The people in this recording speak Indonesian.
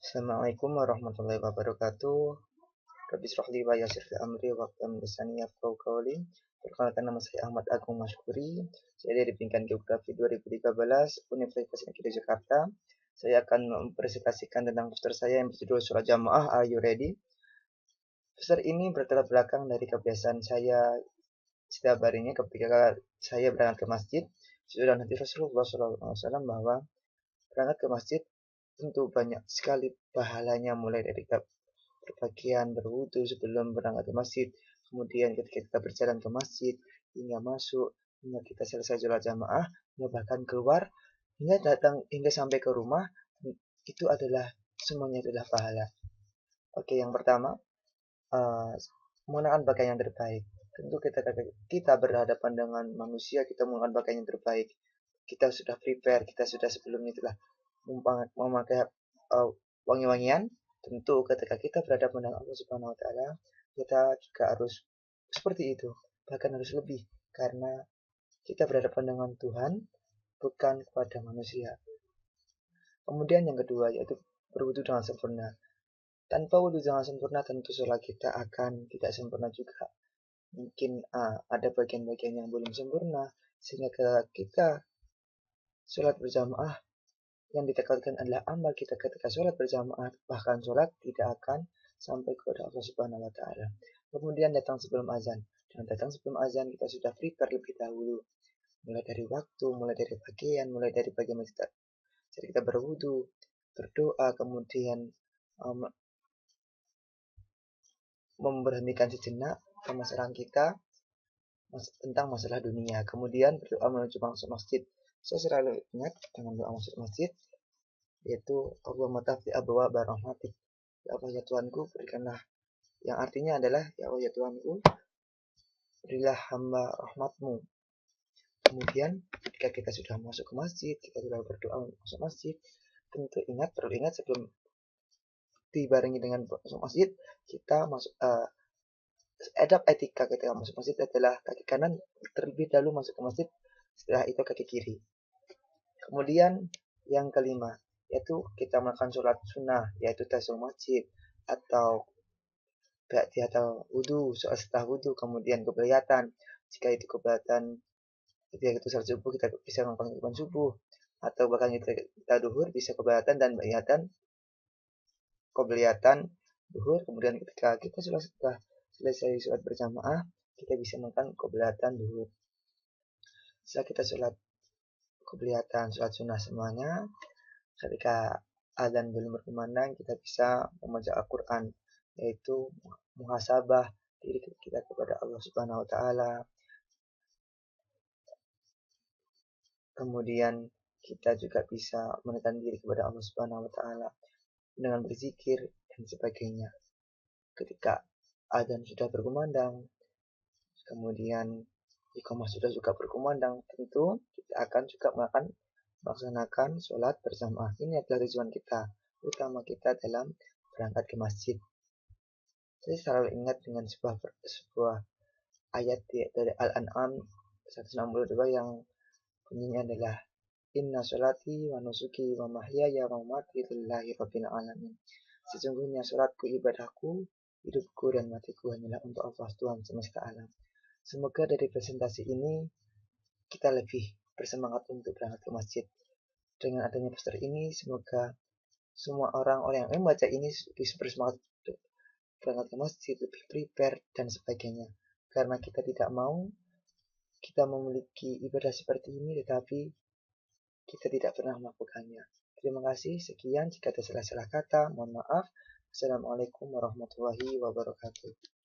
Assalamualaikum warahmatullahi wabarakatuh. Rabbi shrah li wa yassir li amri wahlul 'uqdatam min lisani yafqahu qawli. Perkenalkan, nama saya Ahmad Agung Masyukuri. Saya dari Pendidikan Geografi 2013 Universitas Negeri Jakarta. Saya akan mempresentasikan tentang poster saya yang berjudul Sholat Jamaah. Are you ready? Poster ini bertolak belakang dari kebiasaan saya setiap harinya ketika saya berangkat ke masjid. Sudah nanti Rasulullah SAW bahwa berangkat ke masjid tentu banyak sekali pahalanya, mulai dari berpakaian, berwudu sebelum berangkat ke masjid, kemudian ketika kita berjalan ke masjid, hingga masuk, hingga kita selesai sholat jamaah, hingga bahkan keluar, hingga sampai ke rumah, itu adalah semuanya adalah pahala. Oke, yang pertama, menggunakan pakaian yang terbaik. Tentu kita berhadapan dengan manusia, kita menggunakan pakaian yang terbaik. Kita sudah prepare, kita sudah sebelumnya telah memakai wangi-wangian. Tentu ketika kita berhadapan dengan Allah Subhanahu wa taala, kita juga harus seperti itu, bahkan harus lebih, karena kita berhadapan dengan Tuhan, bukan kepada manusia. Kemudian yang kedua yaitu berwudu dengan sempurna. Tanpa wudu dengan sempurna, tentu sholat kita akan tidak sempurna juga. Mungkin ada bagian-bagian yang belum sempurna, sehingga kita sholat berjamaah, yang ditekankan adalah amal kita ketika sholat berjamaah, bahkan sholat tidak akan sampai kepada Allah Subhanahu wa taala. Kemudian datang sebelum azan. Dan datang sebelum azan kita sudah prepare lebih dahulu. Mulai dari waktu, mulai dari bagian, mulai dari bagaimana kita berwudu, berdoa, kemudian memberhentikan sejenak permasalahan kita tentang masalah dunia. Kemudian berdoa menuju masuk masjid. Saya selalu ingat dengan doa masuk masjid, yaitu Allahumma tafti abwa barahmatik. Ya Allah ya Tuhanku, berikanlah, yang artinya adalah ya Allah ya Tuhanku, berilah hamba rahmatmu. Kemudian ketika kita sudah masuk ke masjid, kita sudah berdoa masuk masjid, tentu perlu ingat sebelum dibarengi dengan masuk masjid, kita masuk adab etika ketika masuk masjid adalah kaki kanan terlebih dahulu masuk ke masjid, setelah itu kaki kiri. Kemudian yang kelima, yaitu kita melakukan sholat sunnah, yaitu tahiyatul masjid atau wudu, setelah wudu, kemudian keberiyatan. Jika itu keberiyatan, ketika itu sholat subuh, kita bisa melakukan keberiyatan subuh, atau bahkan kita duhur bisa keberiyatan dan keberiyatan duhur. Kemudian ketika kita sudah selesai sholat berjamaah, kita bisa melakukan keberiyatan duhur. Setelah kita sholat keberiyatan, sholat sunnah semuanya, ketika azan belum berkumandang, kita bisa membaca Al-Quran, yaitu muhasabah diri kita kepada Allah Subhanahu wa taala. Kemudian kita juga bisa menekan diri kepada Allah Subhanahu wa taala dengan berzikir dan sebagainya. Ketika azan sudah berkumandang, kemudian iqamah sudah juga berkumandang, tentu kita akan juga melaksanakan sholat berjamaah. Ini adalah tujuan kita, utama kita dalam berangkat ke masjid. Saya selalu ingat dengan sebuah ayat dari Al-An'am 162 yang bunyinya adalah Inna sholati wa nusuki wa mahyaya wa mamati lillahi rabbil alamin. Sesungguhnya sholatku, ibadahku, hidupku dan matiku hanyalah untuk Allah, Tuhan semesta alam. Semoga dari presentasi ini kita lebih bersemangat untuk berangkat ke masjid. Dengan adanya poster ini, semoga semua orang yang membaca ini bisa bersemangat untuk berangkat ke masjid, lebih prepare dan sebagainya. Karena kita tidak mau kita memiliki ibadah seperti ini, tetapi kita tidak pernah melakukannya. Terima kasih. Sekian, jika ada salah-salah kata, mohon maaf. Assalamualaikum warahmatullahi wabarakatuh.